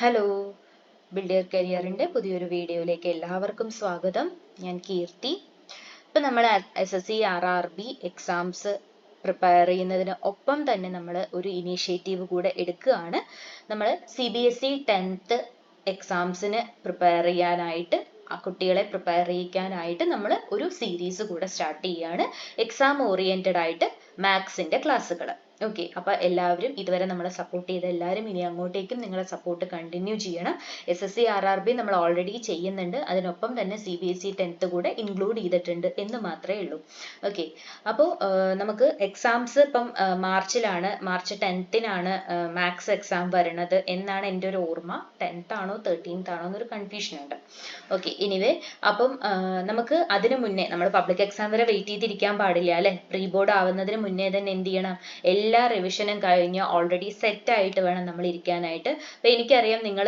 Hello, ബിൽഡിയർ കരിയറിൻ്റെ പുതിയൊരു വീഡിയോയിലേക്ക് എല്ലാവർക്കും സ്വാഗതം. ഞാൻ കീർത്തി. ഇപ്പം നമ്മൾ SSC RRB എക്സാംസ് പ്രിപ്പയർ ചെയ്യുന്നതിന് ഒപ്പം തന്നെ നമ്മൾ ഒരു ഇനീഷ്യേറ്റീവ് കൂടെ എടുക്കുകയാണ്. നമ്മൾ CBSE 10th എക്സാംസിന് പ്രിപ്പയർ ചെയ്യാനായിട്ട് കുട്ടികളെ പ്രിപ്പയർ ചെയ്യിക്കാനായിട്ട് നമ്മൾ ഒരു സീരീസ് കൂടെ സ്റ്റാർട്ട് ചെയ്യുകയാണ്. എക്സാം ഓറിയൻറ്റഡ് ആയിട്ട് മാത്സിൻ്റെ ക്ലാസ്സുകൾ. ഓക്കെ, അപ്പോൾ എല്ലാവരും ഇതുവരെ നമ്മളെ സപ്പോർട്ട് ചെയ്ത എല്ലാവരും ഇനി അങ്ങോട്ടേക്കും നിങ്ങളെ സപ്പോർട്ട് കണ്ടിന്യൂ ചെയ്യണം. SSC RRB നമ്മൾ ഓൾറെഡി ചെയ്യുന്നുണ്ട്, അതിനൊപ്പം തന്നെ CBSE 10th കൂടെ ഇൻക്ലൂഡ് ചെയ്തിട്ടുണ്ട് എന്ന് മാത്രമേ ഉള്ളൂ. ഓക്കെ, അപ്പോൾ നമുക്ക് എക്സാംസ് ഇപ്പം മാർച്ചിലാണ്, മാർച്ച് 10th മാത്സ് എക്സാം വരുന്നത് എന്നാണ് എൻ്റെ ഒരു ഓർമ്മ. 10th ആണോ 13th ആണോ എന്നൊരു കൺഫ്യൂഷൻ ഉണ്ട്. ഓക്കെ, എനിവേ അപ്പം നമുക്ക് അതിനു മുന്നേ നമ്മൾ പബ്ലിക് എക്സാം വരെ വെയിറ്റ് ചെയ്തിരിക്കാൻ പാടില്ല അല്ലേ. പ്രീ ബോർഡ് ആവുന്നതിന് മുന്നേ തന്നെ എന്ത് ചെയ്യണം, എല്ലാ റിവിഷനും കഴിഞ്ഞ് ഓൾറെഡി സെറ്റ് ആയിട്ട് വേണം നമ്മൾ ഇരിക്കാനായിട്ട്. അപ്പം എനിക്കറിയാം നിങ്ങൾ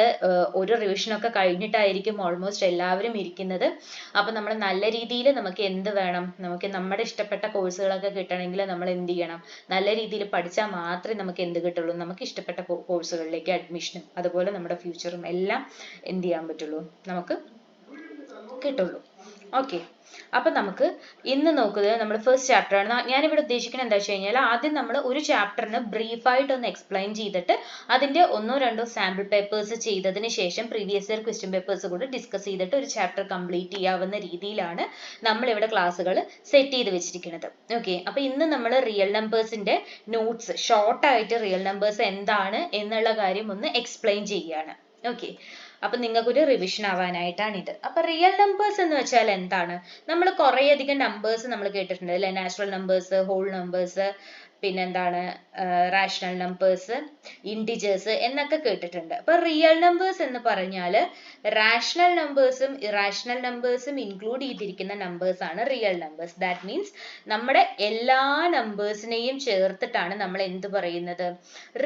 ഒരു റിവിഷനൊക്കെ കഴിഞ്ഞിട്ടായിരിക്കും ഓൾമോസ്റ്റ് എല്ലാവരും ഇരിക്കുന്നത്. അപ്പം നമ്മൾ നല്ല രീതിയിൽ നമുക്ക് എന്ത് വേണം, നമുക്ക് നമ്മുടെ ഇഷ്ടപ്പെട്ട കോഴ്സുകളൊക്കെ കിട്ടണമെങ്കിൽ നമ്മൾ എന്ത് ചെയ്യണം, നല്ല രീതിയിൽ പഠിച്ചാൽ മാത്രമേ നമുക്ക് എന്ത് കിട്ടുള്ളൂ, നമുക്ക് ഇഷ്ടപ്പെട്ട കോഴ്സുകളിലേക്ക് അഡ്മിഷനും അതുപോലെ നമ്മുടെ ഫ്യൂച്ചറും എല്ലാം എന്ത് ചെയ്യാൻ പറ്റുള്ളൂ, നമുക്ക് കിട്ടുള്ളൂ. ഓക്കെ, അപ്പം നമുക്ക് ഇന്ന് നോക്കുന്നത് നമ്മൾ ഫസ്റ്റ് ചാപ്റ്റർ ആണ്. ഞാനിവിടെ ഉദ്ദേശിക്കുന്നത് എന്താ വെച്ച് കഴിഞ്ഞാൽ, ആദ്യം നമ്മൾ ഒരു ചാപ്റ്ററിന് ബ്രീഫായിട്ട് ഒന്ന് എക്സ്പ്ലെയിൻ ചെയ്തിട്ട് അതിൻ്റെ 1-2 സാമ്പിൾ പേപ്പേഴ്സ് ചെയ്തതിന് ശേഷം പ്രീവിയസ് ഇയർ ക്വസ്റ്റ്യൻ പേപ്പേഴ്സ് കൂടെ ഡിസ്കസ് ചെയ്തിട്ട് ഒരു ചാപ്റ്റർ കംപ്ലീറ്റ് ചെയ്യാവുന്ന രീതിയിലാണ് നമ്മളിവിടെ ക്ലാസ്സുകൾ സെറ്റ് ചെയ്ത് വെച്ചിരിക്കുന്നത്. ഓക്കെ, അപ്പം ഇന്ന് നമ്മൾ റിയൽ നമ്പേഴ്സിൻ്റെ നോട്ട്സ് ഷോർട്ടായിട്ട് റിയൽ നമ്പേഴ്സ് എന്താണ് എന്നുള്ള കാര്യം ഒന്ന് എക്സ്പ്ലെയിൻ ചെയ്യുകയാണ്. ഓക്കെ, അപ്പൊ നിങ്ങൾക്കൊരു റിവിഷൻ ആവാനായിട്ടാണ് ഇത്. അപ്പൊ റിയൽ നമ്പേഴ്സ് എന്ന് വെച്ചാൽ എന്താണ്? നമ്മൾ കുറേയധികം നമ്പേഴ്സ് നമ്മൾ കേട്ടിട്ടുണ്ട് അല്ലെ. നാച്ചുറൽ നമ്പേഴ്സ്, ഹോൾ നമ്പേഴ്സ്, പിന്നെന്താണ് റാഷണൽ നമ്പേഴ്സ്, ഇൻഡിജേഴ്സ് എന്നൊക്കെ കേട്ടിട്ടുണ്ട്. അപ്പൊ റിയൽ നമ്പേഴ്സ് എന്ന് പറഞ്ഞാൽ റാഷണൽ നമ്പേഴ്സും ഇറാഷണൽ നമ്പേഴ്സും ഇൻക്ലൂഡ് ചെയ്തിരിക്കുന്ന നമ്പേഴ്സ് ആണ് റിയൽ നമ്പേഴ്സ്. ദാറ്റ് മീൻസ് നമ്മുടെ എല്ലാ നമ്പേഴ്സിനെയും ചേർത്തിട്ടാണ് നമ്മൾ എന്ത് പറയുന്നത്,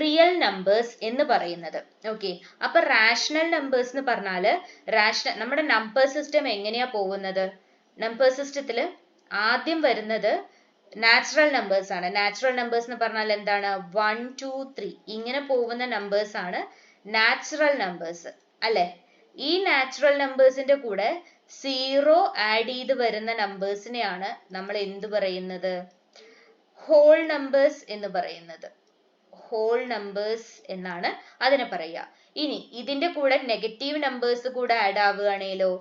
റിയൽ നമ്പേഴ്സ് എന്ന് പറയുന്നത്. ഓക്കെ, അപ്പൊ റാഷണൽ നമ്പേഴ്സ് എന്ന് പറഞ്ഞാൽ നമ്മുടെ നമ്പർ സിസ്റ്റം എങ്ങനെയാ പോകുന്നത്? നമ്പർ സിസ്റ്റത്തിൽ ആദ്യം വരുന്നത് നാച്ചുറൽ നമ്പേഴ്സ് ആണ്. നാച്ചുറൽ നമ്പേഴ്സ് എന്ന് പറഞ്ഞാൽ എന്താണ്? 1 2 3 ഇങ്ങനെ പോകുന്ന നമ്പേഴ്സ് ആണ് നാച്ചുറൽ നമ്പേഴ്സ് അല്ലെ. ഈ നാച്ചുറൽ നമ്പേഴ്സിന്റെ കൂടെ 0 ആഡ് ചെയ്ത് വരുന്ന നമ്പേഴ്സിനെയാണ് നമ്മൾ എന്ത് പറയുന്നത്, ഹോൾ നമ്പേഴ്സ് എന്ന് പറയുന്നത്. ഹോൾ നമ്പേഴ്സ് എന്നാണ് അതിനെ പറയുക. ഇനി ഇതിന്റെ കൂടെ നെഗറ്റീവ് നമ്പേഴ്സ് കൂടെ ആഡ് ആവുകയാണെങ്കിലോ,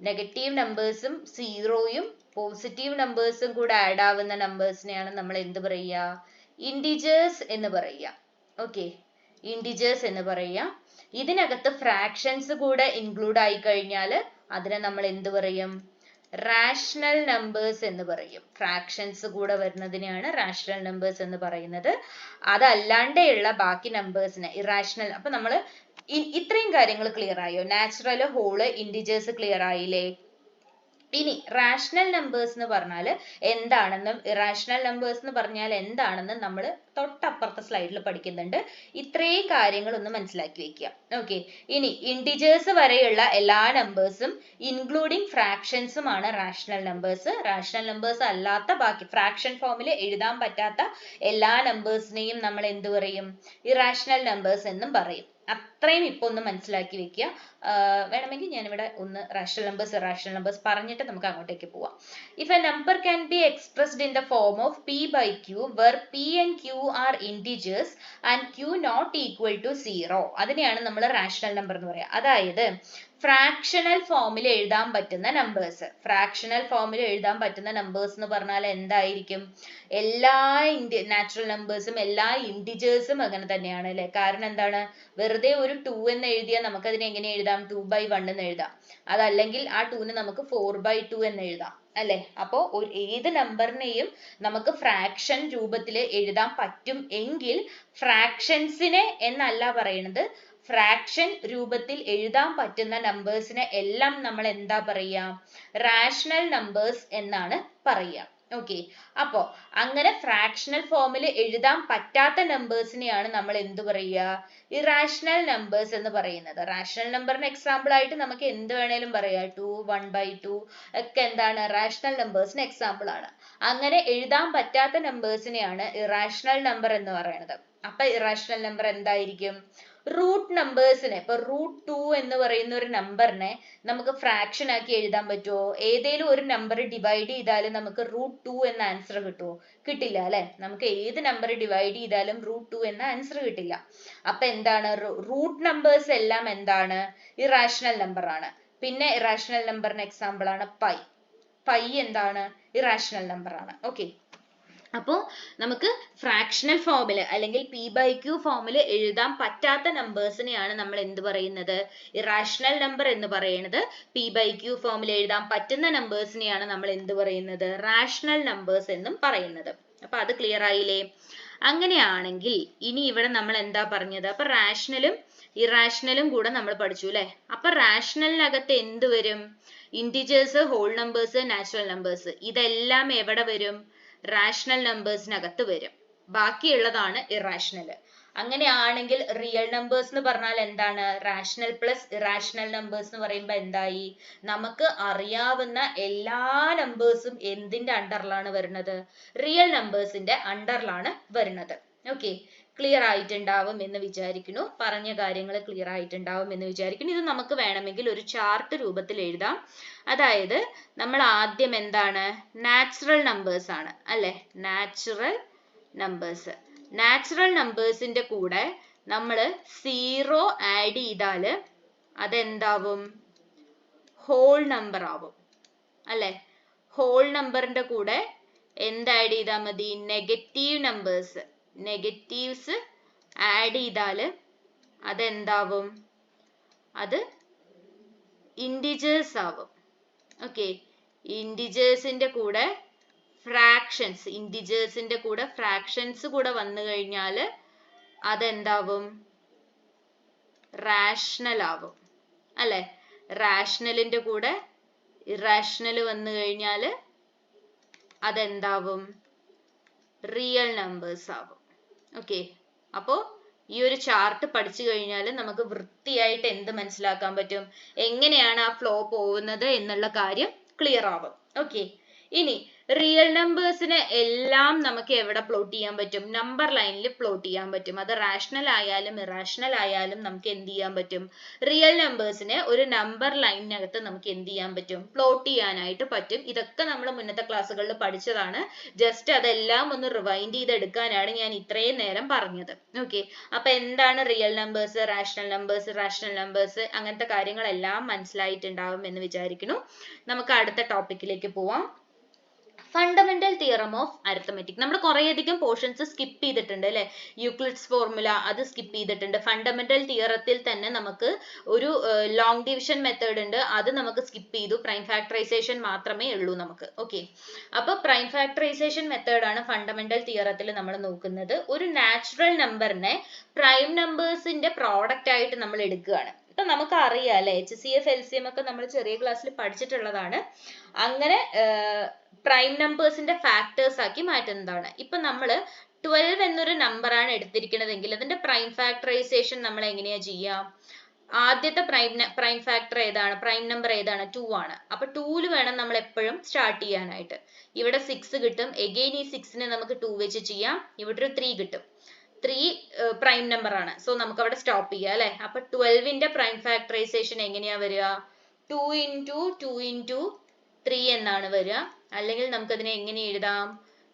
നെഗറ്റീവ് നമ്പേഴ്സും 0യും പോസിറ്റീവ് നമ്പേഴ്സും കൂടെ ആഡ് ആവുന്ന നമ്പേഴ്സിനെയാണ് നമ്മൾ എന്ത് പറയുക, ഇൻഡിജേഴ്സ് എന്ന് പറയുക. ഓക്കെ, ഇൻഡിജേഴ്സ് എന്ന് പറയുക. ഇതിനകത്ത് ഫ്രാക്ഷൻസ് കൂടെ ഇൻക്ലൂഡ് ആയി കഴിഞ്ഞാൽ അതിനെ നമ്മൾ എന്ത് പറയും, റാഷണൽ നമ്പേഴ്സ് എന്ന് പറയും. ഫ്രാക്ഷൻസ് കൂടെ വരുന്നതിനെയാണ് റാഷണൽ നമ്പേഴ്സ് എന്ന് പറയുന്നത്. അതല്ലാണ്ടെയുള്ള ബാക്കി നമ്പേഴ്സിന് ഇറാഷണൽ. അപ്പൊ നമ്മൾ ഇത്രയും കാര്യങ്ങൾ ക്ലിയർ ആയോ? നാച്ചുറൽ, ഹോള്, ഇൻഡിജേഴ്സ് ക്ലിയർ ആയില്ലേ? ഇനി റാഷണൽ നമ്പേഴ്സ് എന്ന് പറഞ്ഞാൽ എന്താണെന്നും ഇറാഷണൽ നമ്പേഴ്സ് എന്ന് പറഞ്ഞാൽ എന്താണെന്നും നമ്മൾ തൊട്ടപ്പുറത്തെ സ്ലൈഡിൽ പഠിക്കുന്നുണ്ട്. ഇത്രയും കാര്യങ്ങൾ ഒന്ന് മനസ്സിലാക്കി വെക്കുക. ഓക്കെ, ഇനി ഇൻഡിജേഴ്സ് വരെയുള്ള എല്ലാ നമ്പേഴ്സും ഇൻക്ലൂഡിങ് ഫ്രാക്ഷൻസും ആണ് റാഷണൽ നമ്പേഴ്സ്. റാഷണൽ നമ്പേഴ്സ് അല്ലാത്ത ബാക്കി ഫ്രാക്ഷൻ ഫോമിൽ എഴുതാൻ പറ്റാത്ത എല്ലാ നമ്പേഴ്സിനെയും നമ്മൾ എന്ത് പറയും, ഇറാഷണൽ നമ്പേഴ്സ് എന്നും പറയും. അത്രയും ഇപ്പൊ ഒന്ന് മനസ്സിലാക്കി വെക്കുക. വേണമെങ്കിൽ ഞാനിവിടെ ഒന്ന് റാഷണൽ നമ്പേഴ്സ് ഇറാഷണൽ നമ്പേഴ്സ് പറഞ്ഞിട്ട് നമുക്ക് അങ്ങോട്ടേക്ക് പോവാം. If A number can be expressed in the form of p/q where p and q are integers and q not equal to 0, അതിനെയാണ് നമ്മൾ റാഷണൽ നമ്പർ എന്ന് പറയുക. അതായത് ഫ്രാക്ഷണൽ ഫോമിൽ എഴുതാൻ പറ്റുന്ന നമ്പേഴ്സ്. ഫ്രാക്ഷണൽ ഫോമിൽ എഴുതാൻ പറ്റുന്ന നമ്പേഴ്സ് എന്ന് പറഞ്ഞാൽ എന്തായിരിക്കും? എല്ലാ നാച്ചുറൽ നമ്പേഴ്സും എല്ലാ ഇൻഡിജേഴ്സും അങ്ങനെ തന്നെയാണ് അല്ലെ. കാരണം എന്താണ്, വെറുതെ ഒരു 2 എന്ന് എഴുതിയാൽ നമുക്ക് അതിനെ എങ്ങനെ എഴുതാം, 2/1 എന്ന് എഴുതാം. അതല്ലെങ്കിൽ ആ 2നെ നമുക്ക് 4/2 എന്ന് എഴുതാം അല്ലെ. അപ്പോ ഏത് നമ്പറിനെയും നമുക്ക് ഫ്രാക്ഷൻ രൂപത്തിൽ എഴുതാൻ പറ്റും എങ്കിൽ ഫ്രാക്ഷൻസിനെ എന്നല്ല പറയുന്നത്, ഫ്രാക്ഷൻ രൂപത്തിൽ എഴുതാൻ പറ്റുന്ന നമ്പേഴ്സിനെ എല്ലാം നമ്മൾ എന്താ പറയുക, റാഷണൽ നമ്പേഴ്സ് എന്നാണ് പറയുക. ഓക്കെ, അപ്പോ അങ്ങനെ ഫ്രാക്ഷണൽ ഫോമിൽ എഴുതാൻ പറ്റാത്ത നമ്പേഴ്സിനെയാണ് നമ്മൾ എന്ത് പറയുക, ഇറാഷണൽ നമ്പേഴ്സ് എന്ന് പറയുന്നത്. റാഷണൽ നമ്പറിന് എക്സാമ്പിൾ ആയിട്ട് നമുക്ക് എന്ത് വേണേലും പറയാം, 2 1/2 ഒക്കെ എന്താണ്, റാഷണൽ നമ്പേഴ്സിന് എക്സാമ്പിൾ ആണ്. അങ്ങനെ എഴുതാൻ പറ്റാത്ത നമ്പേഴ്സിനെയാണ് ഇറാഷണൽ നമ്പർ എന്ന് പറയുന്നത്. അപ്പൊ ഇറാഷണൽ നമ്പർ എന്തായിരിക്കും? റൂട്ട് നമ്പേഴ്സിനെ, ഇപ്പൊ √2 എന്ന് പറയുന്ന ഒരു നമ്പറിനെ നമുക്ക് ഫ്രാക്ഷൻ ആക്കി എഴുതാൻ പറ്റുമോ? ഏതേലും ഒരു നമ്പർ ഡിവൈഡ് ചെയ്താൽ നമുക്ക് √2 എന്ന ആൻസർ കിട്ടുമോ? കിട്ടില്ല അല്ലെ. നമുക്ക് ഏത് നമ്പർ ഡിവൈഡ് ചെയ്താലും √2 എന്ന ആൻസർ കിട്ടില്ല. അപ്പൊ എന്താണ്? റൂട്ട് നമ്പേഴ്സ് എല്ലാം എന്താണ്? ഇറാഷണൽ നമ്പർ ആണ്. പിന്നെ ഇറാഷണൽ നമ്പറിന് എക്സാമ്പിൾ ആണ് പൈ. പൈ എന്താണ്? ഇറാഷണൽ നമ്പർ ആണ്. ഓക്കെ, അപ്പോൾ നമുക്ക് ഫ്രാക്ഷണൽ ഫോമിൽ അല്ലെങ്കിൽ p/q ഫോമിൽ എഴുതാൻ പറ്റാത്ത നമ്പേഴ്സിനെയാണ് നമ്മൾ എന്ത് പറയുന്നത്? ഇറാഷണൽ നമ്പർ എന്ന് പറയുന്നത്. p/q ഫോമിൽ എഴുതാൻ പറ്റുന്ന നമ്പേഴ്സിനെയാണ് നമ്മൾ എന്ത് പറയുന്നത്? റാഷണൽ നമ്പേഴ്സ് എന്നും പറയുന്നത്. അപ്പൊ അത് ക്ലിയർ ആയില്ലേ? അങ്ങനെയാണെങ്കിൽ ഇനി ഇവിടെ നമ്മൾ എന്താ പറഞ്ഞത്? അപ്പൊ റാഷണലും ഇറാഷണലും കൂടെ നമ്മൾ പഠിച്ചു അല്ലെ. അപ്പൊ റാഷണലിനകത്ത് എന്ത് വരും? Integers, whole numbers, natural numbers, ഇതെല്ലാം എവിടെ വരും? റാഷണൽ നമ്പേഴ്സിനകത്ത് വരും. ബാക്കിയുള്ളതാണ് ഇറാഷണൽ. അങ്ങനെയാണെങ്കിൽ റിയൽ നമ്പേഴ്സ് എന്ന് പറഞ്ഞാൽ എന്താണ്? റാഷണൽ പ്ലസ് ഇറാഷണൽ നമ്പേഴ്സ് എന്ന് പറയുമ്പോൾ എന്തായി? നമുക്ക് അറിയാവുന്ന എല്ലാ നമ്പേഴ്സും എന്തിന്റെ അണ്ടറിലാണ് വരുന്നത്? റിയൽ നമ്പേഴ്സിന്റെ അണ്ടറിലാണ് വരുന്നത്. ഓക്കെ, ക്ലിയർ ആയിട്ടുണ്ടാവും എന്ന് വിചാരിക്കുന്നു. പറഞ്ഞ കാര്യങ്ങൾ ക്ലിയർ ആയിട്ടുണ്ടാവും എന്ന് വിചാരിക്കുന്നു. ഇത് നമുക്ക് വേണമെങ്കിൽ ഒരു ചാർട്ട് രൂപത്തിൽ എഴുതാം. അതായത് നമ്മൾ ആദ്യം എന്താണ്? നാച്ചുറൽ നമ്പേഴ്സ് ആണ് അല്ലെ. Natural numbers. നാച്ചുറൽ നമ്പേഴ്സിന്റെ കൂടെ നമ്മൾ 0 ആഡ് ചെയ്താല് അതെന്താവും? ഹോൾ നമ്പർ ആവും അല്ലെ. ഹോൾ നമ്പറിന്റെ കൂടെ എന്ത് ആഡ് ചെയ്താൽ മതി? നെഗറ്റീവ് നമ്പേഴ്സ്, നെഗറ്റീവ്സ് ആഡ് ചെയ്താല് അതെന്താവും? അത് ഇന്റിജേഴ്സ് ആവും. ഓക്കെ, ഇന്റിജേഴ്സിന്റെ കൂടെ ഫ്രാക്ഷൻസ്, ഇന്റിജേഴ്സിന്റെ കൂടെ ഫ്രാക്ഷൻസ് കൂടെ വന്നു കഴിഞ്ഞാൽ അതെന്താവും? റാഷണൽ ആവും അല്ലെ. റാഷണലിന്റെ കൂടെ ഇറാഷണൽ വന്നു കഴിഞ്ഞാൽ അതെന്താവും? റിയൽ നമ്പേഴ്സ് ആവും. ഓക്കെ, അപ്പോ ഈ ഒരു ചാർട്ട് പഠിച്ചു കഴിഞ്ഞാൽ നമുക്ക് വൃത്തിയായിട്ട് എന്ത് മനസ്സിലാക്കാൻ പറ്റും? എങ്ങനെയാണ് ആ ഫ്ലോ പോകുന്നത് എന്നുള്ള കാര്യം ക്ലിയർ ആവും. ഓക്കെ, ഇനി റിയൽ നമ്പേഴ്സിനെ എല്ലാം നമുക്ക് എവിടെ പ്ലോട്ട് ചെയ്യാൻ പറ്റും? നമ്പർ ലൈനിൽ പ്ലോട്ട് ചെയ്യാൻ പറ്റും. അത് റാഷണൽ ആയാലും ഇറാഷണൽ ആയാലും നമുക്ക് എന്ത് ചെയ്യാൻ പറ്റും? റിയൽ നമ്പേഴ്സിനെ ഒരു നമ്പർ ലൈനിനകത്ത് നമുക്ക് എന്ത് ചെയ്യാൻ പറ്റും? പ്ലോട്ട് ചെയ്യാനായിട്ട് പറ്റും. ഇതൊക്കെ നമ്മൾ മുന്നത്തെ ക്ലാസ്സുകളിൽ പഠിച്ചതാണ്. ജസ്റ്റ് അതെല്ലാം ഒന്ന് റിവൈൻഡ് ചെയ്തെടുക്കാനാണ് ഞാൻ ഇത്രയും നേരം പറഞ്ഞത്. ഓക്കെ, അപ്പൊ എന്താണ് real numbers, rational numbers, rational numbers, അങ്ങനത്തെ കാര്യങ്ങളെല്ലാം മനസ്സിലായിട്ടുണ്ടാവും എന്ന് വിചാരിക്കുന്നു. നമുക്ക് അടുത്ത ടോപ്പിക്കിലേക്ക് പോവാം. Fundamental theorem of arithmetic. നമ്മൾ കുറേയധികം പോർഷൻസ് സ്കിപ്പ് ചെയ്തിട്ടുണ്ട് അല്ലെ. യൂക്ലിഡ്സ് ഫോർമുല അത് സ്കിപ്പ് ചെയ്തിട്ടുണ്ട്. ഫണ്ടമെന്റൽ തിയറത്തിൽ തന്നെ നമുക്ക് ഒരു ലോങ് ഡിവിഷൻ മെത്തേഡ് ഉണ്ട്, അത് നമുക്ക് സ്കിപ്പ് ചെയ്തു. പ്രൈം ഫാക്ടറൈസേഷൻ മാത്രമേ ഉള്ളൂ നമുക്ക്. ഓക്കെ, അപ്പൊ പ്രൈം ഫാക്ടറൈസേഷൻ മെത്തേഡ് ആണ് ഫണ്ടമെന്റൽ തിയറത്തിൽ നമ്മൾ നോക്കുന്നത്. ഒരു നാച്ചുറൽ നമ്പറിനെ പ്രൈം നമ്പേഴ്സിന്റെ പ്രോഡക്റ്റ് ആയിട്ട് നമ്മൾ എടുക്കുകയാണ്. ഇപ്പൊ നമുക്ക് അറിയാം അല്ലെ, HCF LCM ഒക്കെ നമ്മൾ ചെറിയ ക്ലാസ്സിൽ പഠിച്ചിട്ടുള്ളതാണ്. അങ്ങനെ പ്രൈം നമ്പേഴ്സിന്റെ ഫാക്ടേഴ്സ് ആക്കി മാറ്റുന്നതാണ്. ഇപ്പൊ നമ്മൾ 12 എന്നൊരു നമ്പർ ആണ് എടുത്തിരിക്കുന്നതെങ്കിൽ അതിന്റെ പ്രൈം ഫാക്ടറൈസേഷൻ നമ്മൾ എങ്ങനെയാ ചെയ്യാം? ആദ്യത്തെ പ്രൈം ഫാക്ടർ ഏതാണ്? പ്രൈം നമ്പർ ഏതാണ്? 2 ആണ്. അപ്പൊ 2 വേണം നമ്മൾ എപ്പോഴും സ്റ്റാർട്ട് ചെയ്യാനായിട്ട്. ഇവിടെ 6 കിട്ടും. എഗെയിൻ ഈ 6 നെ നമുക്ക് 2 വെച്ച് ചെയ്യാം. ഇവിടെ ഒരു 3 കിട്ടും. 3 പ്രൈം നമ്പർ ആണ്. സോ നമുക്ക് അവിടെ സ്റ്റോപ്പ് ചെയ്യാം അല്ലെ. അപ്പൊ 12ന്റെ പ്രൈം ഫാക്ടറൈസേഷൻ എങ്ങനെയാ വരിക? 2 into 2 into 3 എന്നാണ് വരിക. അല്ലെങ്കിൽ നമുക്ക് അതിനെ എങ്ങനെ എഴുതാം?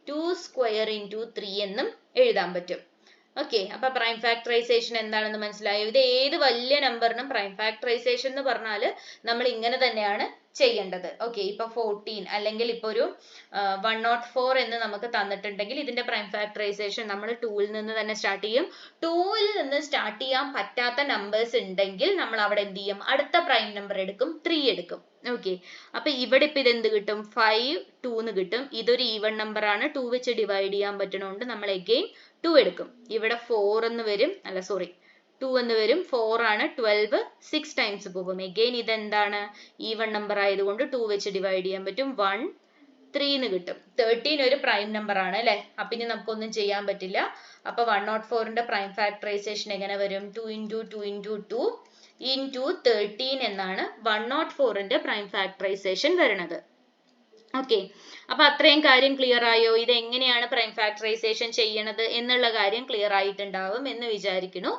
2 square into 3 എന്നും എഴുതാൻ പറ്റും. ഓക്കെ, അപ്പൊ പ്രൈം ഫാക്ടറൈസേഷൻ എന്താണെന്ന് മനസ്സിലായോ? ഇത് ഏത് വലിയ നമ്പറിനും പ്രൈം ഫാക്ടറൈസേഷൻ എന്ന് പറഞ്ഞാൽ നമ്മൾ ഇങ്ങനെ തന്നെയാണ് ചെയ്യേണ്ടത്. ഓക്കെ, ഇപ്പൊ 14 അല്ലെങ്കിൽ ഇപ്പൊ ഒരു 104 എന്ന് നമുക്ക് തന്നിട്ടുണ്ടെങ്കിൽ ഇതിന്റെ പ്രൈം ഫാക്ടറൈസേഷൻ നമ്മൾ 2ൽ നിന്ന് തന്നെ സ്റ്റാർട്ട് ചെയ്യും. 2ൽ നിന്ന് സ്റ്റാർട്ട് ചെയ്യാൻ പറ്റാത്ത നമ്പേഴ്സ് ഉണ്ടെങ്കിൽ നമ്മൾ അവിടെ എന്ത് ചെയ്യും? അടുത്ത പ്രൈം നമ്പർ എടുക്കും, 3 എടുക്കും. ഓക്കെ, അപ്പൊ ഇവിടെ ഇപ്പൊ ഇത് എന്ത് കിട്ടും? 5 2 എന്ന് കിട്ടും. ഇതൊരു ഈവൺ നമ്പർ ആണ്, 2 വെച്ച് ഡിവൈഡ് ചെയ്യാൻ പറ്റുന്നതുകൊണ്ട് നമ്മൾ അഗെയിൻ 2 എടുക്കും. ഇവിടെ 4 എന്ന് വരും, അല്ല സോറി 2 എന്ന് വരും. 4 ആണ്, 12 6 ടൈംസ് പോകും. അഗെയിൻ ഇതെന്താണ്? ഈവൺ നമ്പർ ആയതുകൊണ്ട് 2 വെച്ച് ഡിവൈഡ് ചെയ്യാൻ പറ്റും. 1 3 എന്ന് കിട്ടും. 13 ഒരു പ്രൈം നമ്പർ ആണ് അല്ലെ. അപ്പൊ ഇനി നമുക്കൊന്നും ചെയ്യാൻ പറ്റില്ല. അപ്പൊ 104ന്റെ പ്രൈം ഫാക്ടറൈസേഷൻ എങ്ങനെ വരും? 2 into 2 into 2 into 13 എന്നാണ് 104ന്റെ പ്രൈം ഫാക്ടറൈസേഷൻ വരുന്നത്. ഓക്കെ, അപ്പൊ അത്രയും കാര്യം ക്ലിയർ ആയോ? ഇത് എങ്ങനെയാണ് പ്രൈം ഫാക്ടറൈസേഷൻ ചെയ്യണത് എന്നുള്ള കാര്യം ക്ലിയർ ആയിട്ടുണ്ടാവും എന്ന് വിചാരിക്കുന്നു.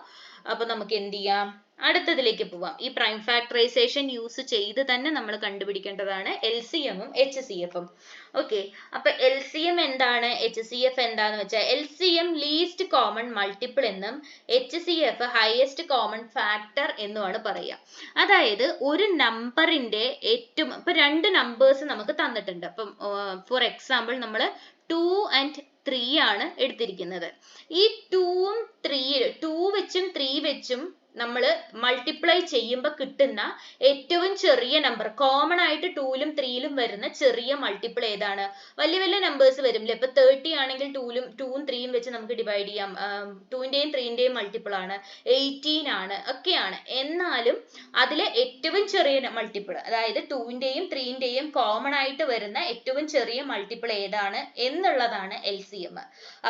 അപ്പൊ നമുക്ക് എന്ത് ചെയ്യാം, അടുത്തതിലേക്ക് പോവാം. ഈ പ്രൈം ഫാക്ടറൈസേഷൻ യൂസ് ചെയ്ത് തന്നെ നമ്മൾ കണ്ടുപിടിക്കേണ്ടതാണ് LCM ഉം HCF ഉം. ഓക്കെ, അപ്പൊ LCM എന്താണ്, HCF എന്താന്ന് വെച്ചാൽ LCM ലീസ്റ്റ് കോമൺ മൾട്ടിപ്പിൾ എന്നും HCF ഹയസ്റ്റ് കോമൺ ഫാക്ടർ എന്നുമാണ് പറയുക. അതായത് ഒരു നമ്പറിന്റെ ഏറ്റവും, ഇപ്പൊ രണ്ട് നമ്പേഴ്സ് നമുക്ക് തന്നിട്ടുണ്ട്. അപ്പം ഫോർ എക്സാമ്പിൾ നമ്മൾ 2 and 3 ആണ് എടുത്തിരിക്കുന്നത്. ഈ 2ഉം 3 2 വെച്ചും 3 വെച്ചും നമ്മൾ മൾട്ടിപ്ലൈ ചെയ്യുമ്പോൾ കിട്ടുന്ന ഏറ്റവും ചെറിയ നമ്പർ, കോമൺ ആയിട്ട് 2ലും 3ലും വരുന്ന ചെറിയ മൾട്ടിപ്പിൾ ഏതാണ്? വലിയ വലിയ നമ്പേഴ്സ് വരും. ഇപ്പൊ 30 ആണെങ്കിൽ 2ഉം 3യും വെച്ച് നമുക്ക് ഡിവൈഡ് ചെയ്യാം. 2ന്റെയും 3ന്റെയും മൾട്ടിപ്പിൾ ആണ്, 18 ആണ്, ഒക്കെയാണ്. എന്നാലും അതിലെ ഏറ്റവും ചെറിയ മൾട്ടിപ്പിൾ, അതായത് 2ന്റെയും 3ന്റെയും കോമൺ ആയിട്ട് വരുന്ന ഏറ്റവും ചെറിയ മൾട്ടിപ്പിൾ ഏതാണ് എന്നുള്ളതാണ് LCM.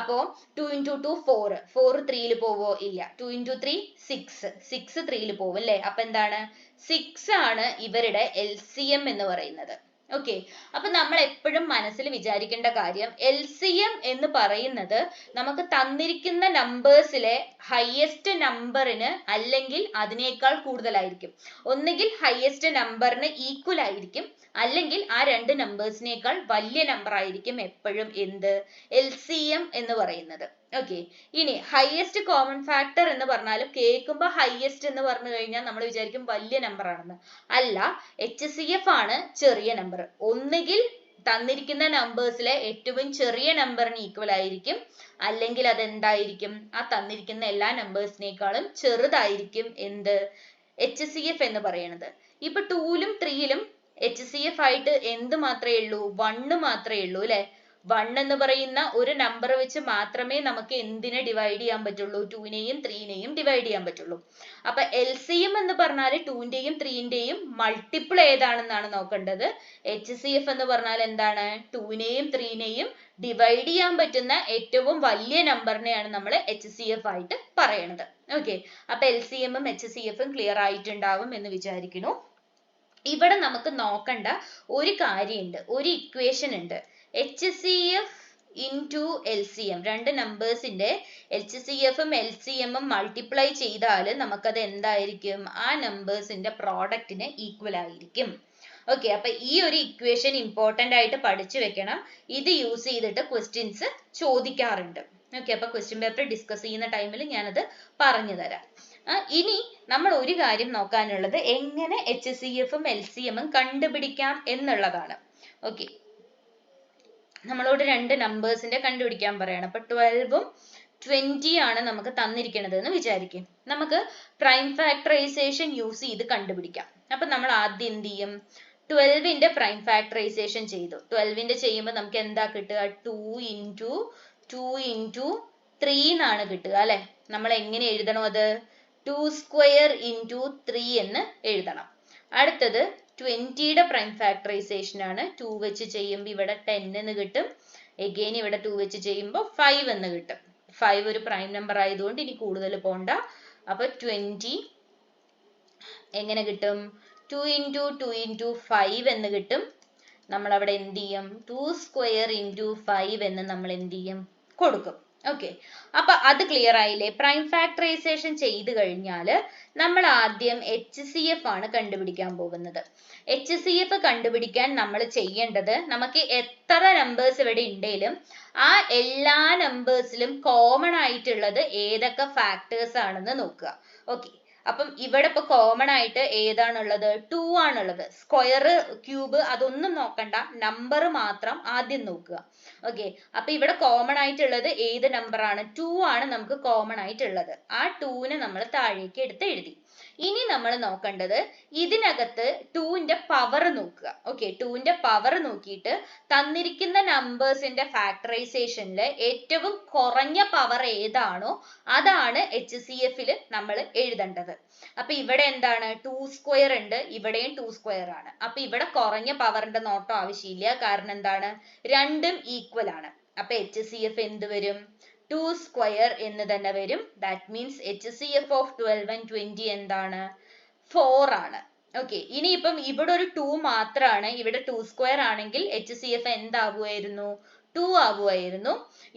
അപ്പോ 2 into 2 4, 4 3ൽ പോവോ? ഇല്ല. 2 into 3 6, 6 3ൽ പോവും അല്ലേ? അപ്പൊ എന്താണ്, 6 ആണ് ഇവരുടെ LCM എന്ന് പറയുന്നത്. ഓക്കെ, അപ്പൊ നമ്മൾ എപ്പോഴും മനസ്സിൽ വിചാരിക്കേണ്ട കാര്യം, LCM എന്ന് പറയുന്നത് നമുക്ക് തന്നിരിക്കുന്ന നമ്പേഴ്സിലെ ഹയസ്റ്റ് നമ്പറിന് അല്ലെങ്കിൽ അതിനേക്കാൾ കൂടുതലായിരിക്കും. ഒന്നുകിൽ ഹയസ്റ്റ് നമ്പറിന് ഈക്വൽ ആയിരിക്കും, അല്ലെങ്കിൽ ആ രണ്ട് നമ്പേഴ്സിനേക്കാൾ വലിയ നമ്പർ ആയിരിക്കും എപ്പോഴും എന്ത്, LCM എന്ന് പറയുന്നത്. ഓക്കെ, ഇനി ഹയസ്റ്റ് കോമൺ ഫാക്ടർ എന്ന് പറഞ്ഞാലും കേൾക്കുമ്പോൾ ഹയസ്റ്റ് എന്ന് പറഞ്ഞു കഴിഞ്ഞാൽ നമ്മൾ വിചാരിക്കും വലിയ നമ്പർ ആണെന്ന്. അല്ല, HCF ആണ് ചെറിയ നമ്പർ. ഒന്നുകിൽ തന്നിരിക്കുന്ന നമ്പേഴ്സിലെ ഏറ്റവും ചെറിയ നമ്പറിന് ഈക്വൽ ആയിരിക്കും, അല്ലെങ്കിൽ അതെന്തായിരിക്കും, ആ തന്നിരിക്കുന്ന എല്ലാ നമ്പേഴ്സിനേക്കാളും ചെറുതായിരിക്കും എന്ത്, HCF എന്ന് പറയുന്നത്. ഇപ്പൊ 2ലും 3ലും HCF ആയിട്ട് എന്ത് മാത്രമേ ഉള്ളൂ, 1 മാത്രമേ ഉള്ളൂ അല്ലെ? 1 എന്ന് പറയുന്ന ഒരു നമ്പർ വെച്ച് മാത്രമേ നമുക്ക് എന്തിനെ ഡിവൈഡ് ചെയ്യാൻ പറ്റുള്ളൂ, 2നെയും 3നെയും ഡിവൈഡ് ചെയ്യാൻ പറ്റുള്ളൂ. അപ്പൊ LCM എന്ന് പറഞ്ഞാൽ 2ന്റെയും 3ന്റെയും മൾട്ടിപ്പിൾ ഏതാണെന്നാണ് നോക്കേണ്ടത്. HCF എന്ന് പറഞ്ഞാൽ എന്താണ്, 2നെയും 3നെയും ഡിവൈഡ് ചെയ്യാൻ പറ്റുന്ന ഏറ്റവും വലിയ നമ്പറിനെയാണ് നമ്മൾ HCF ആയിട്ട് പറയണത്. ഓക്കെ, അപ്പൊ LCM ഉം HCF ഉം ക്ലിയർ ആയിട്ടുണ്ടാവും എന്ന് വിചാരിക്കുന്നു. ഇവിടെ നമുക്ക് നോക്കേണ്ട ഒരു കാര്യമുണ്ട്, ഒരു ഇക്വേഷൻ ഉണ്ട്. HCF into LCM, രണ്ട് നമ്പേഴ്സിന്റെ HCF ഉം LCM ഉം മൾട്ടിപ്ലൈ ചെയ്താൽ നമുക്കത് എന്തായിരിക്കും, ആ നമ്പേഴ്സിന്റെ പ്രോഡക്റ്റിന് ഈക്വൽ ആയിരിക്കും. ഓക്കെ, അപ്പൊ ഈ ഒരു ഇക്വേഷൻ ഇമ്പോർട്ടന്റ് ആയിട്ട് പഠിച്ചു വെക്കണം. ഇത് യൂസ് ചെയ്തിട്ട് ക്വസ്റ്റ്യൻസ് ചോദിക്കാറുണ്ട്. ഓക്കെ, അപ്പൊ ക്വസ്റ്റ്യൻ പേപ്പർ ഡിസ്കസ് ചെയ്യുന്ന ടൈമിൽ ഞാനത് പറഞ്ഞു തരാം. ഇനി നമ്മൾ ഒരു കാര്യം നോക്കാനുള്ളത് എങ്ങനെ HCF ഉം LCM ഉം കണ്ടുപിടിക്കാം എന്നുള്ളതാണ്. ഓക്കെ, നമ്മളോട് രണ്ട് നമ്പേഴ്സിന്റെ കണ്ടുപിടിക്കാൻ പറയണം. അപ്പൊ 12ഉം 20 ആണ് നമുക്ക് തന്നിരിക്കുന്നത് എന്ന് വിചാരിക്കും. നമുക്ക് പ്രൈം ഫാക്ടറൈസേഷൻ യൂസ് ചെയ്ത് കണ്ടുപിടിക്കാം. അപ്പൊ നമ്മൾ ആദ്യം എന്ത് ചെയ്യും, 12ന്റെ പ്രൈം ഫാക്ടറൈസേഷൻ ചെയ്തു. 12ന്റെ ചെയ്യുമ്പോൾ നമുക്ക് എന്താ കിട്ടുക, 2 into 2 into 3 എന്നാണ് കിട്ടുക അല്ലെ? നമ്മൾ എങ്ങനെ എഴുതണം അത്, 2 square into 3 എന്ന് എഴുതണം. അടുത്തത് 20യുടെ പ്രൈം ഫാക്ടറൈസേഷൻ ആണ്. 2 വെച്ച് ചെയ്യുമ്പോൾ ഇവിടെ 10 എന്ന് കിട്ടും. എഗെയിൻ ഇവിടെ 2 വെച്ച് ചെയ്യുമ്പോൾ 5 എന്ന് കിട്ടും. 5 ഒരു പ്രൈം നമ്പർ ആയതുകൊണ്ട് ഇനി കൂടുതൽ പോണ്ട. അപ്പൊ 20 എങ്ങനെ കിട്ടും, 2 into 2 into 5 എന്ന് കിട്ടും. നമ്മൾ അവിടെ എന്ത് ചെയ്യും, 2 square into 5 എന്ന് നമ്മൾ എന്ത് ചെയ്യും, കൊടുക്കും. ഓക്കെ, അപ്പൊ അത് ക്ലിയർ ആയില്ലേ? പ്രൈം ഫാക്ടറൈസേഷൻ ചെയ്ത് കഴിഞ്ഞാൽ നമ്മൾ ആദ്യം HCF ആണ് കണ്ടുപിടിക്കാൻ പോകുന്നത്. HCF കണ്ടുപിടിക്കാൻ നമ്മൾ ചെയ്യേണ്ടത്, നമുക്ക് എത്ര നമ്പേഴ്സ് ഇവിടെ ഉണ്ടെങ്കിലും ആ എല്ലാ നമ്പേഴ്സിലും കോമൺ ആയിട്ടുള്ളത് ഏതൊക്കെ ഫാക്ടേഴ്സ് ആണെന്ന് നോക്കുക. ഓക്കെ, അപ്പം ഇവിടെ ഇപ്പൊ കോമൺ ആയിട്ട് ഏതാണുള്ളത്, 2 ആണുള്ളത്. സ്ക്വയർ, ക്യൂബ് അതൊന്നും നോക്കണ്ട, നമ്പർ മാത്രം ആദ്യം നോക്കുക. ഓക്കെ, അപ്പൊ ഇവിടെ കോമൺ ആയിട്ടുള്ളത് ഏത് നമ്പർ ആണ്, 2 ആണ് നമുക്ക് കോമൺ ആയിട്ടുള്ളത്. ആ 2നെ നമ്മൾ താഴേക്ക് എടുത്ത് എഴുതി. ഇനി നമ്മൾ നോക്കേണ്ടത് ഇതിനകത്ത് 2ന്റെ പവർ നോക്കുക. ഓക്കെ, 2ന്റെ പവർ നോക്കിയിട്ട് തന്നിരിക്കുന്ന നമ്പേഴ്സിന്റെ ഫാക്ടറൈസേഷനിൽ ഏറ്റവും കുറഞ്ഞ പവർ ഏതാണോ അതാണ് HCF-ൽ നമ്മൾ എഴുതേണ്ടത്. അപ്പൊ ഇവിടെ എന്താണ്, 2 സ്ക്വയർ ഉണ്ട്, ഇവിടെയും 2 സ്ക്വയർ ആണ്. അപ്പൊ ഇവിടെ കുറഞ്ഞ പവറിന്റെ നോട്ടം ആവശ്യമില്ല, കാരണം എന്താണ്, രണ്ടും ഈക്വൽ ആണ്. അപ്പൊ HCF എന്ത് വരും, 2 സ്ക്വയർ എന്ന് തന്നെ വരും. That means HCF of 12 and 20 എന്താണ്, 4 ആണ്. ഓക്കെ, ഇനിയിപ്പം ഇവിടെ ഒരു 2 മാത്രമാണ്, ഇവിടെ 2 സ്ക്വയർ ആണെങ്കിൽ HCF എന്താകുമായിരുന്നു? 2 ആകുമായിരുന്നു.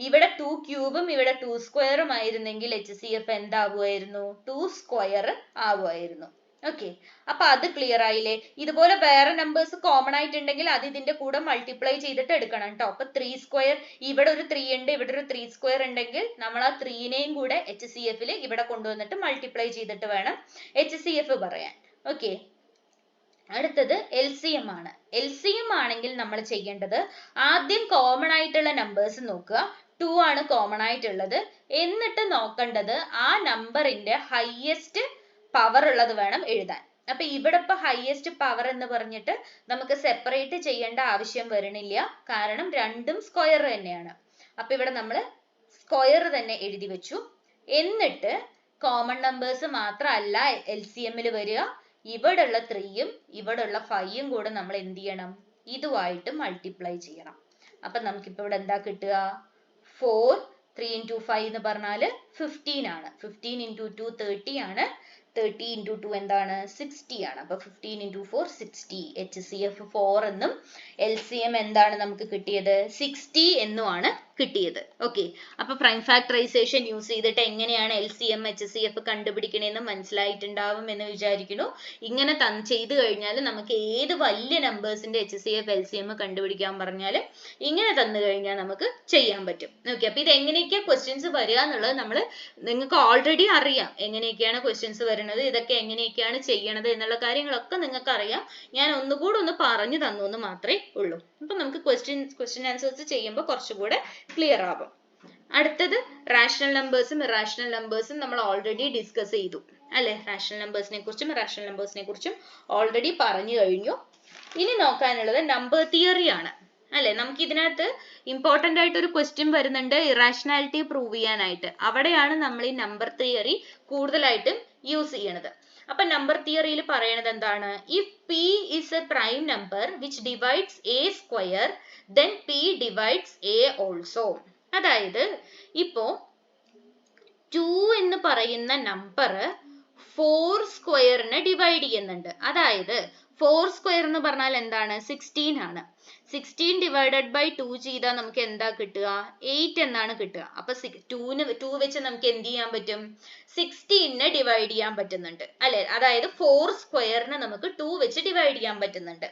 ഇവിടെ 2 ക്യൂബും ഇവിടെ 2 സ്ക്വയറും ആയിരുന്നെങ്കിൽ HCF എന്താകുമായിരുന്നു? 2 സ്ക്വയർ ആകുമായിരുന്നു. ഓക്കെ, അപ്പൊ അത് ക്ലിയർ ആയില്ലേ? ഇതുപോലെ വേറെ നമ്പേഴ്സ് കോമൺ ആയിട്ടുണ്ടെങ്കിൽ അത് ഇതിന്റെ കൂടെ മൾട്ടിപ്ലൈ ചെയ്തിട്ട് എടുക്കണം കേട്ടോ. അപ്പൊ 3 സ്ക്വയർ, ഇവിടെ ഒരു 3 ഉണ്ട്, ഇവിടെ ഒരു 3 സ്ക്വയർ ഉണ്ടെങ്കിൽ നമ്മൾ ആ 3നെയും കൂടെ HCF ഇവിടെ കൊണ്ടുവന്നിട്ട് മൾട്ടിപ്ലൈ ചെയ്തിട്ട് വേണം HCF പറയാൻ. ഓക്കെ, അടുത്തത് LCM ആണ്. LCM ആണെങ്കിൽ നമ്മൾ ചെയ്യേണ്ടത് ആദ്യം കോമൺ ആയിട്ടുള്ള നമ്പേഴ്സ് നോക്കുക. 2 ആണ് കോമൺ ആയിട്ടുള്ളത്. എന്നിട്ട് നോക്കേണ്ടത് ആ നമ്പറിന്റെ ഹയസ്റ്റ് പവർ ഉള്ളത് വേണം എഴുതാൻ. അപ്പൊ ഇവിടെ ഇപ്പൊ ഹയസ്റ്റ് പവർ എന്ന് പറഞ്ഞിട്ട് നമുക്ക് സെപ്പറേറ്റ് ചെയ്യേണ്ട ആവശ്യം വരണില്ല, കാരണം രണ്ടും സ്ക്വയർ തന്നെയാണ്. അപ്പൊ ഇവിടെ നമ്മൾ സ്ക്വയർ തന്നെ എഴുതി വെച്ചു. എന്നിട്ട് കോമൺ നമ്പേഴ്സ് മാത്രമല്ല LCM വരിക, ഇവിടെ ഉള്ള 3യും ഇവിടെ ഉള്ള 5യും കൂടെ നമ്മൾ എന്ത് ചെയ്യണം? ഇതുമായിട്ട് മൾട്ടിപ്ലൈ ചെയ്യണം. അപ്പൊ നമുക്കിപ്പോ ഇവിടെ എന്താ കിട്ടുക? 4, 3 into 5 എന്ന് പറഞ്ഞാൽ 15 ആണ്. 15 into 2 30 ആണ്. 30 into 2 എന്താണ്? 60 ആണ്. അപ്പൊ 15 into 4 60. HCF 4 എന്നും LCM എന്താണ് നമുക്ക് കിട്ടിയത്? 60 എന്നുമാണ് കിട്ടിയത്. ഓക്കെ, അപ്പൊ പ്രൈം ഫാക്ടറൈസേഷൻ യൂസ് ചെയ്തിട്ട് എങ്ങനെയാണ് LCM HCF കണ്ടുപിടിക്കണേന്ന് മനസ്സിലായിട്ടുണ്ടാവും എന്ന് വിചാരിക്കുന്നു. ഇങ്ങനെ ചെയ്തു കഴിഞ്ഞാൽ നമുക്ക് ഏത് വലിയ നമ്പേഴ്സിന്റെ HCF LCM കണ്ടുപിടിക്കാൻ പറഞ്ഞാലും ഇങ്ങനെ തന്നു കഴിഞ്ഞാൽ നമുക്ക് ചെയ്യാൻ പറ്റും. ഓക്കെ, അപ്പൊ ഇത് എങ്ങനെയൊക്കെയാ ക്വസ്റ്റ്യൻസ് വരിക എന്നുള്ളത് നിങ്ങൾക്ക് ഓൾറെഡി അറിയാം. എങ്ങനെയൊക്കെയാണ് ക്വസ്റ്റ്യൻസ് വരുന്നത്, ഇതൊക്കെ എങ്ങനെയൊക്കെയാണ് ചെയ്യണത് എന്നുള്ള കാര്യങ്ങളൊക്കെ നിങ്ങൾക്ക് അറിയാം. ഞാൻ ഒന്നുകൂടെ ഒന്ന് പറഞ്ഞു തന്നു എന്ന് മാത്രമേ ഉള്ളൂ. അപ്പൊ നമുക്ക് ക്വസ്റ്റ്യൻ ആൻസേഴ്സ് ചെയ്യുമ്പോൾ കുറച്ചുകൂടെ ക്ലിയർ ആവും. അടുത്തത് റാഷണൽ നമ്പേഴ്സും ഇറാഷണൽ നമ്പേഴ്സും നമ്മൾ ഓൾറെഡി ഡിസ്കസ് ചെയ്തു അല്ലെ? റാഷണൽ നമ്പേഴ്സിനെ കുറിച്ചും ഇറാഷണൽ നമ്പേഴ്സിനെ കുറിച്ചും ഓൾറെഡി പറഞ്ഞു കഴിഞ്ഞു. ഇനി നോക്കാനുള്ളത് നമ്പർ തിയറി ആണ് അല്ലെ? നമുക്ക് ഇതിനകത്ത് ഇമ്പോർട്ടന്റ് ആയിട്ട് ഒരു ക്വസ്റ്റ്യൻ വരുന്നുണ്ട് ഇറാഷണാലിറ്റി പ്രൂവ് ചെയ്യാനായിട്ട്. അവിടെയാണ് നമ്മൾ ഈ നമ്പർ തിയറി കൂടുതലായിട്ടും യൂസ് ചെയ്യണത്. അപ്പൊ നമ്പർ തിയറിയിൽ പറയണത് എന്താണ്? If P is a prime number which divides A square, then P divides A also. അതായത് ഇപ്പോ 2 എന്ന് പറയുന്ന നമ്പർ 4 സ്ക്വയറിനെ ഡിവൈഡ് ചെയ്യുന്നുണ്ട്. അതായത് 4 സ്ക്വയർ എന്ന് പറഞ്ഞാൽ എന്താണ്? 16 ആണ്. 16 ഡിവൈഡഡ് ബൈ 2 ചെയ്താൽ നമുക്ക് എന്താ കിട്ടുക? 8 എന്നാണ് കിട്ടുക. അപ്പൊ 2 വെച്ച് നമുക്ക് എന്ത് ചെയ്യാൻ പറ്റും? 16നെ ഡിവൈഡ് ചെയ്യാൻ പറ്റുന്നുണ്ട് അല്ലെ? അതായത് 4 സ്ക്വയറിനെ നമുക്ക് 2 വെച്ച് ഡിവൈഡ് ചെയ്യാൻ പറ്റുന്നുണ്ട്.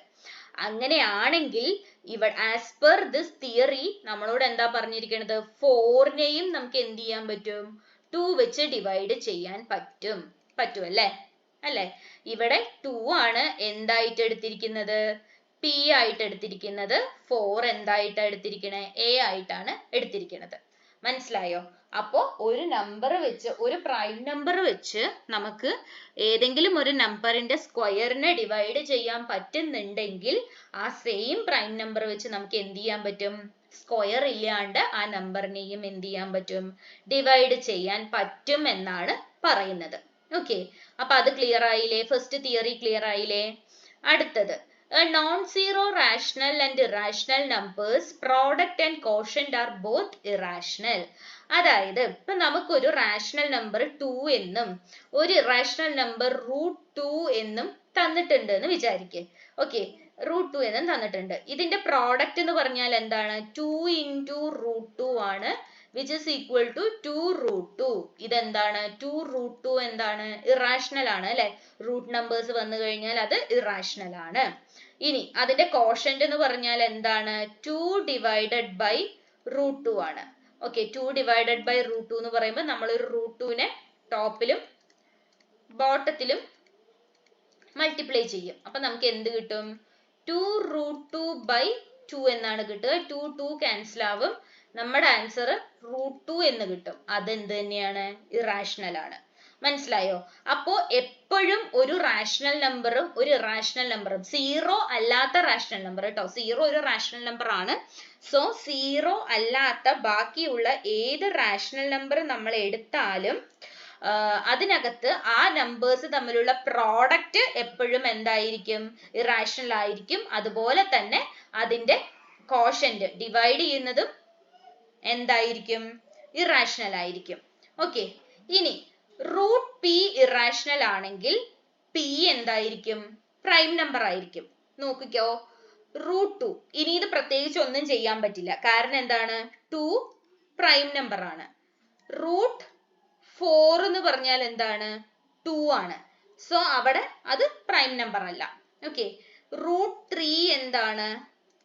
അങ്ങനെയാണെങ്കിൽ ഇവിടെ ആസ് പെർ ദിസ് തിയറി നമ്മളോട് എന്താ പറഞ്ഞിരിക്കുന്നത്? 4നെയും നമുക്ക് എന്ത് ചെയ്യാൻ പറ്റും? 2 വെച്ച് ഡിവൈഡ് ചെയ്യാൻ പറ്റും അല്ലേ? ഇവിടെ 2 ആണ് എന്തായിട്ട് എടുത്തിരിക്കുന്നത്? P ആയിട്ട് എടുത്തിരിക്കുന്നത്. 4 എന്തായിട്ട് എടുത്തിരിക്കണേ? A ആയിട്ടാണ് എടുത്തിരിക്കുന്നത്. മനസ്സിലായോ? അപ്പോ ഒരു നമ്പർ വെച്ച്, ഒരു പ്രൈം നമ്പർ വെച്ച് നമുക്ക് ഏതെങ്കിലും ഒരു നമ്പറിന്റെ സ്ക്വയറിനെ ഡിവൈഡ് ചെയ്യാൻ പറ്റുന്നുണ്ടെങ്കിൽ ആ സെയിം പ്രൈം നമ്പർ വെച്ച് നമുക്ക് എന്ത് ചെയ്യാൻ പറ്റും? സ്ക്വയർ ഇല്ലാണ്ട് ആ നമ്പറിനെയും എന്ത് ചെയ്യാൻ പറ്റും? ഡിവൈഡ് ചെയ്യാൻ പറ്റും എന്നാണ് പറയുന്നത്. ഓക്കെ, അപ്പൊ അത് ക്ലിയർ ആയില്ലേ? ഫസ്റ്റ് തിയറി ക്ലിയർ ആയില്ലേ? അടുത്തത് non-zero rational and irrational numbers product and quotient are both irrational. അതായത് ഇപ്പൊ നമുക്കൊരു റാഷണൽ നമ്പർ 2 എന്നും ഒരു ഇറാഷണൽ നമ്പർ √2 എന്നും തന്നിട്ടുണ്ട് എന്ന് വിചാരിക്കേ. ഓക്കെ, √2 എന്നും തന്നിട്ടുണ്ട്. ഇതിന്റെ പ്രോഡക്റ്റ് എന്ന് പറഞ്ഞാൽ എന്താണ്? 2 into √2 ആണ്, which is equal to 2√2. ഇതെന്താണ്? 2√2 എന്താണ്? ഇറാഷണൽ ആണ് അല്ലെ? റൂട്ട് നമ്പേഴ്സ് വന്നു കഴിഞ്ഞാൽ അത് ഇറാഷണൽ ആണ്. ഇനി അതിന്റെ കോഷ്യന്റ് എന്ന് പറഞ്ഞാൽ എന്താണ്? 2 divided by √2 ആണ്. ഓക്കെ, 2 divided by √2 എന്ന് പറയുമ്പോൾ നമ്മൾ ഒരു √2നെ ടോപ്പിലും ബോട്ടത്തിലും മൾട്ടിപ്ലൈ ചെയ്യും. അപ്പൊ നമുക്ക് എന്ത് കിട്ടും? 2√2 by 2 എന്നാണ് കിട്ടുക. 2 ക്യാൻസൽ ആവും. നമ്മുടെ ആൻസർ √2 എന്ന് കിട്ടും. അതെന്ത് തന്നെയാണ്? ഇറാഷണൽ ആണ്. മനസ്സിലായോ? അപ്പോ എപ്പോഴും ഒരു റാഷണൽ നമ്പറും ഒരു ഇറാഷണൽ നമ്പറും, 0 അല്ലാത്ത റാഷണൽ നമ്പർ കേട്ടോ, 0 ഒരു റാഷണൽ നമ്പർ ആണ്. സോ 0 അല്ലാത്ത ബാക്കിയുള്ള ഏത് റാഷണൽ നമ്പർ നമ്മൾ എടുത്താലും അതിനകത്ത് ആ നമ്പേഴ്സ് തമ്മിലുള്ള പ്രോഡക്റ്റ് എപ്പോഴും എന്തായിരിക്കും? ഇറാഷണൽ ആയിരിക്കും. അതുപോലെ തന്നെ അതിന്റെ കോഷ്യന്റ് ഡിവൈഡ് ചെയ്യുന്നതും എന്തായിരിക്കും? ഇറാഷണൽ ആയിരിക്കും. ഓക്കെ, ഇനി √P ഇറാഷണൽ ആണെങ്കിൽ P എന്തായിരിക്കും? പ്രൈം നമ്പർ ആയിരിക്കും. നോക്കിക്കോ, √2. ഇനി ഇത് പ്രത്യേകിച്ച് ഒന്നും ചെയ്യാൻ പറ്റില്ല, കാരണം എന്താണ്, 2 പ്രൈം നമ്പർ ആണ്. √4 എന്ന് പറഞ്ഞാൽ എന്താണ്, 2 ആണ്. സോ അവിടെ അത് പ്രൈം നമ്പർ അല്ല. ഓക്കെ. √3 എന്താണ്,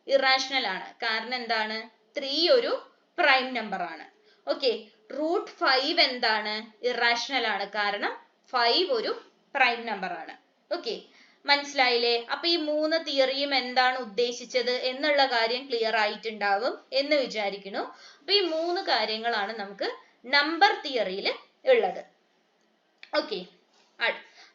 ഇറാഷണൽ ആണ്, കാരണം എന്താണ്, 3 ഒരു പ്രൈം നമ്പർ ആണ്. ഓക്കെ. √5 എന്താണ്, ഇറാഷണൽ ആണ്, കാരണം 5 ഒരു പ്രൈം നമ്പർ ആണ്. ഓക്കെ, മനസ്സിലായില്ലേ? അപ്പൊ ഈ 3 തിയറിയും എന്താണ് ഉദ്ദേശിച്ചത് എന്നുള്ള കാര്യം ക്ലിയർ ആയിട്ടുണ്ടാവും എന്ന് വിചാരിക്കുന്നു. അപ്പൊ ഈ 3 കാര്യങ്ങളാണ് നമുക്ക് നമ്പർ തിയറിയിൽ ഉള്ളത്. ഓക്കെ.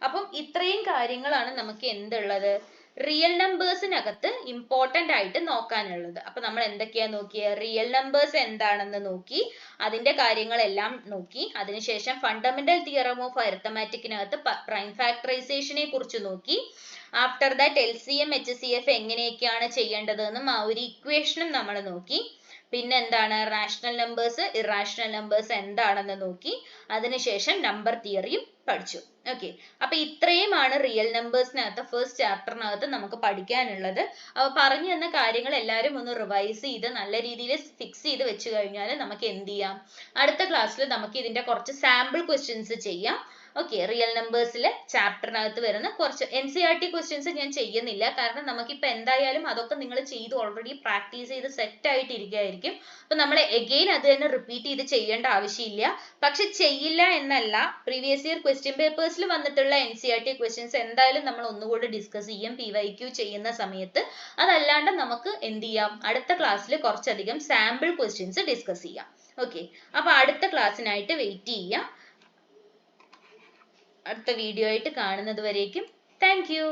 അപ്പം ഇത്രയും കാര്യങ്ങളാണ് നമുക്ക് എന്തുള്ളത്, റിയൽ നമ്പേഴ്സിനകത്ത് ഇമ്പോർട്ടന്റ് ആയിട്ട് നോക്കാനുള്ളത്. അപ്പൊ നമ്മൾ എന്തൊക്കെയാ നോക്കിയ, റിയൽ നമ്പേഴ്സ് എന്താണെന്ന് നോക്കി, അതിന്റെ കാര്യങ്ങളെല്ലാം നോക്കി. അതിനുശേഷം ഫണ്ടമെന്റൽ തിയറം ഓഫ് അരിത്തമാറ്റിക്കിനകത്ത് പ്രൈം ഫാക്ടറൈസേഷനെ കുറിച്ച് നോക്കി. ആഫ്റ്റർ ദാറ്റ് LCM HCF എങ്ങനെയൊക്കെയാണ് ചെയ്യേണ്ടതെന്നും ആ ഒരു ഇക്വേഷനും നമ്മൾ നോക്കി. പിന്നെ എന്താണ്, റാഷണൽ നമ്പേഴ്സ്, ഇറാഷണൽ നമ്പേഴ്സ് എന്താണെന്ന് നോക്കി. അതിനുശേഷം നമ്പർ തിയറിയും പഠിച്ചു. ഓക്കെ. അപ്പൊ ഇത്രയുമാണ് റിയൽ നമ്പേഴ്സിനകത്ത് ഫസ്റ്റ് ചാപ്റ്ററിനകത്ത് നമുക്ക് പഠിക്കാനുള്ളത്. അപ്പൊ പറഞ്ഞു തന്ന കാര്യങ്ങൾ എല്ലാവരും ഒന്ന് റിവൈസ് ചെയ്ത് നല്ല രീതിയിൽ ഫിക്സ് ചെയ്ത് വെച്ച് കഴിഞ്ഞാൽ നമുക്ക് എന്ത് ചെയ്യാം, അടുത്ത ക്ലാസ്സിൽ നമുക്ക് ഇതിന്റെ കുറച്ച് സാമ്പിൾ ക്വസ്റ്റ്യൻസ് ചെയ്യാം. ഓക്കെ. റിയൽ നമ്പേഴ്സിലെ ചാപ്റ്ററിനകത്ത് വരുന്ന കുറച്ച് NCERT ക്വസ്റ്റ്യൻസ് ഞാൻ ചെയ്യുന്നില്ല, കാരണം നമുക്കിപ്പോൾ എന്തായാലും അതൊക്കെ നിങ്ങൾ ചെയ്ത് ഓൾറെഡി പ്രാക്ടീസ് ചെയ്ത് സെറ്റ് ആയിട്ട് ഇരിക്കുകയായിരിക്കും. അപ്പൊ നമ്മൾ എഗെയിൻ അത് തന്നെ റിപ്പീറ്റ് ചെയ്ത് ചെയ്യേണ്ട ആവശ്യമില്ല. പക്ഷെ ചെയ്യില്ല എന്നല്ല, പ്രീവിയസ് ഇയർ ക്വസ്റ്റ്യൻ പേപ്പേഴ്സിൽ വന്നിട്ടുള്ള NCERT ക്വസ്റ്റ്യൻസ് എന്തായാലും നമ്മൾ ഒന്നുകൂടി ഡിസ്കസ് ചെയ്യും PYQ ചെയ്യുന്ന സമയത്ത്. അതല്ലാണ്ട് നമുക്ക് എന്ത് ചെയ്യാം, അടുത്ത ക്ലാസ്സിൽ കുറച്ചധികം സാമ്പിൾ ക്വസ്റ്റ്യൻസ് ഡിസ്കസ് ചെയ്യാം. ഓക്കെ. അപ്പൊ അടുത്ത ക്ലാസ്സിനായിട്ട് വെയിറ്റ് ചെയ്യാം. അടുത്ത വീഡിയോ ആയിട്ട് കാണുന്നത് വരേക്കും താങ്ക് യു.